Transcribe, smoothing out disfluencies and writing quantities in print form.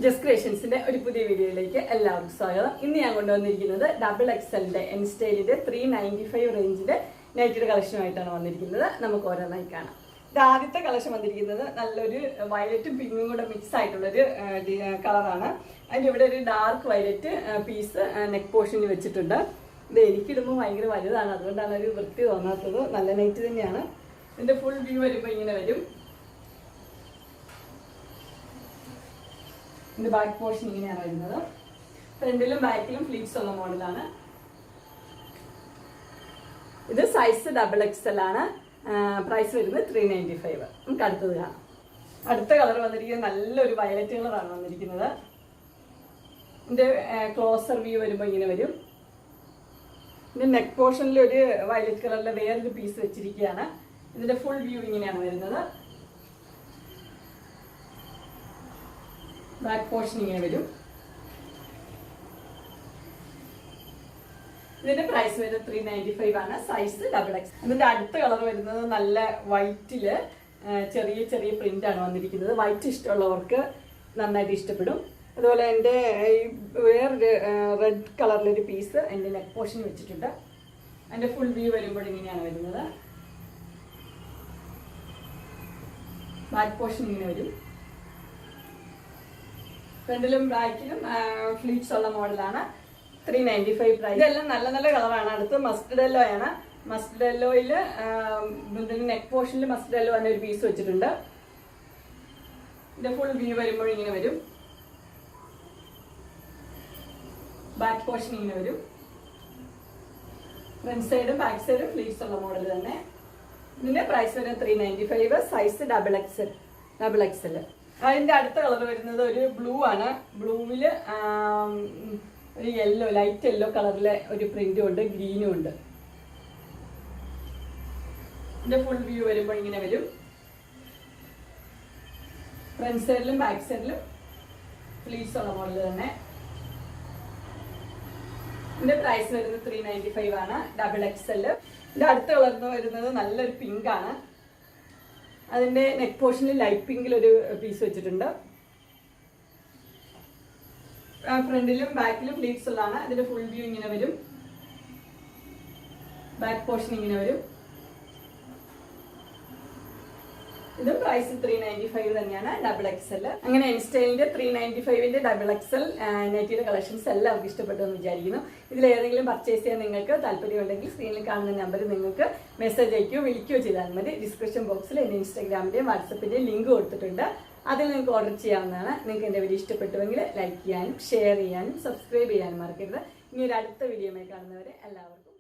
Just ക്രിയേഷൻസിന്റെ ഒരു പുതിയ വീഡിയോയിലേക്ക് എല്ലാവർക്കും സ്വാഗതം. ഇന്ന് ഞാൻ കൊണ്ടുവന്നിരിക്കുന്നത് ഡബിൾ എക്സലിന്റെ എൻ സ്റ്റൈലിന്റെ 395 റേഞ്ചിന്റെ നൈറ്റിയുടെ കളക്ഷനുമായിട്ടാണ് വന്നിരിക്കുന്നത്. നമുക്ക് ഓരോന്നായി കാണാം. ഇത് ആദ്യത്തെ കളക്ഷൻ വന്നിരിക്കുന്നത് നല്ലൊരു വയലറ്റും പിങ്കും കൂടെ മിക്സ് ആയിട്ടുള്ളൊരു കളറാണ്. അതിൻ്റെ ഇവിടെ ഒരു ഡാർക്ക് വയലറ്റ് പീസ് നെക്ക് പോർഷനിൽ വെച്ചിട്ടുണ്ട്. ഇത് എനിക്കിടുമ്പോൾ ഭയങ്കര വലുതാണ്, അതുകൊണ്ടാണ് ഒരു വൃത്തി തോന്നാത്തത്. നല്ല നൈറ്റ് തന്നെയാണ്. ഇതിന്റെ ഫുൾ വ്യൂ വരുമ്പോൾ ഇങ്ങനെ വരും. ഇതിന്റെ ബാക്ക് പോർഷൻ ഇങ്ങനെയാണ് വരുന്നത്. ഫ്രണ്ടിലും ബാക്കിലും ഫ്ലീറ്റ്സ് ഉള്ള മോഡലാണ്. ഇത് സൈസ് ഡബിൾ എക്സൽ ആണ്. പ്രൈസ് വരുന്നത് 395. നമുക്ക് അടുത്തത് കാണാം. അടുത്ത കളർ വന്നിരിക്കുന്നത് നല്ലൊരു വയലറ്റ് കളറാണ് വന്നിരിക്കുന്നത്. ഇതിന്റെ ക്ലോസർ വ്യൂ വരുമ്പോൾ ഇങ്ങനെ വരും. ഇതിന്റെ നെക്ക് പോർഷനിൽ ഒരു വയലറ്റ് കളറിലെ വേറൊരു പീസ് വെച്ചിരിക്കുകയാണ്. ഇതിന്റെ ഫുൾ വ്യൂ ഇങ്ങനെയാണ് വരുന്നത്. ബാക്ക് പോർഷൻ ഇങ്ങനെ വരും. ഇതിന്റെ പ്രൈസ് വരുന്നത് 395 ആണ്. Size double X. ഇതിന്റെ അടുത്ത കളർ വരുന്നത് നല്ല വൈറ്റില് ചെറിയ ചെറിയ പ്രിന്റ് ആണ് വന്നിരിക്കുന്നത്. വൈറ്റ് ഇഷ്ടമുള്ളവർക്ക് നന്നായിട്ട് ഇഷ്ടപ്പെടും. അതുപോലെ എൻ്റെ ഈ വേറൊരു റെഡ് കളറിലൊരു പീസ് എൻ്റെ നെക്ക് പോർഷൻ വെച്ചിട്ടുണ്ട്. അതിന്റെ ഫുൾ വ്യൂ വരുമ്പോൾ ഇങ്ങനെയാണ് വരുന്നത്. ബാക്ക് പോർഷൻ ഇങ്ങനെ വരും. ഫ്രണ്ടിലും ബാക്കിലും ഫ്ലീറ്റ്സ് ഉള്ള മോഡലാണ്. 395 പ്രൈസ്. ഇതെല്ലാം നല്ല നല്ല കളറാണ്. അടുത്ത് മസ്റ്റർഡ് യെല്ലോ ആണ്. മസ്റ്റർഡ് യെല്ലോയിൽ നെക്ക് പോർഷനിൽ മസ്റ്റർഡ് യെല്ലോ തന്നെ ഒരു പീസ് വെച്ചിട്ടുണ്ട്. ഇതിന്റെ ഫുൾ വ്യൂ വരുമ്പോൾ ഇങ്ങനെ വരും. ബാക്ക് പോർഷൻ ഇങ്ങനെ വരും. ഫ്രണ്ട് സൈഡും ബാക്ക് സൈഡും ഫ്ലീറ്റ്സ് ഉള്ള മോഡൽ തന്നെ. ഇതിന്റെ പ്രൈസ് വരുന്നത് 395. Size double XL. അതിന്റെ അടുത്ത കളർ വരുന്നത് ഒരു ബ്ലൂ ആണ്. ബ്ലൂവില് ഒരു യെല്ലോ, ലൈറ്റ് യെല്ലോ കളറിലെ ഒരു പ്രിന്റും ഉണ്ട്, ഗ്രീനും ഉണ്ട്. ഇതിന്റെ ഫുൾ വ്യൂ വരുമ്പോൾ ഇങ്ങനെ വരും. ഫ്രണ്ട് സൈഡിലും ബാക്ക് സൈഡിലും ഫ്ലീറ്റ്സ് ഉള്ള മോഡൽ തന്നെ. ഇതിന്റെ പ്രൈസ് വരുന്നത് 395 ആണ്. Double XL. ഇതിന്റെ അടുത്ത കളർ വരുന്നത് നല്ലൊരു പിങ്ക് ആണ്. അതിന്റെ നെക്ക് പോർഷനിൽ ലൈറ്റ് പിങ്കിൽ ഒരു പീസ് വെച്ചിട്ടുണ്ട്. ഫ്രണ്ടിലും ബാക്കിലും ഫ്ലീറ്റ്സ് ഉള്ളതാണ്. ഇതിന്റെ ഫുൾ വ്യൂ ഇങ്ങനെ വരും. ബാക്ക് പോർഷൻ ഇങ്ങനെ വരും. ഇത് പ്രൈസ് 395 തന്നെയാണ്. Double XL. അങ്ങനെ എൻ സ്റ്റൈലിന്റെ 395ന്റെ ഡബിൾ എക്സൽ നൈറ്റിയുടെ കളക്ഷൻസ് എല്ലാവർക്കും ഇഷ്ടപ്പെട്ടു എന്ന് വിചാരിക്കുന്നു. ഇതിൽ ഏതെങ്കിലും പർച്ചേസ് ചെയ്യാൻ നിങ്ങൾക്ക് താല്പര്യമുണ്ടെങ്കിൽ സ്ക്രീനിൽ കാണുന്ന നമ്പറിൽ നിങ്ങൾക്ക് മെസ്സേജ് അയക്കുകയോ വിളിക്കുകയോ ചെയ്താൽ മതി. ഡിസ്ക്രിപ്ഷൻ ബോക്സിൽ എൻ്റെ ഇൻസ്റ്റാഗ്രാമിന്റെയും വാട്സപ്പിന്റെയും ലിങ്ക് കൊടുത്തിട്ടുണ്ട്. അതിൽ നിങ്ങൾക്ക് ഓർഡർ ചെയ്യാവുന്നതാണ്. നിങ്ങൾക്ക് എൻ്റെ വീഡിയോ ഇഷ്ടപ്പെട്ടുവെങ്കിൽ ലൈക്ക് ചെയ്യാനും ഷെയർ ചെയ്യാനും സബ്സ്ക്രൈബ് ചെയ്യാനും മറക്കരുത്. ഇനി ഒരു അടുത്ത വീഡിയോയുമായി കാണുന്നവരെ എല്ലാവർക്കും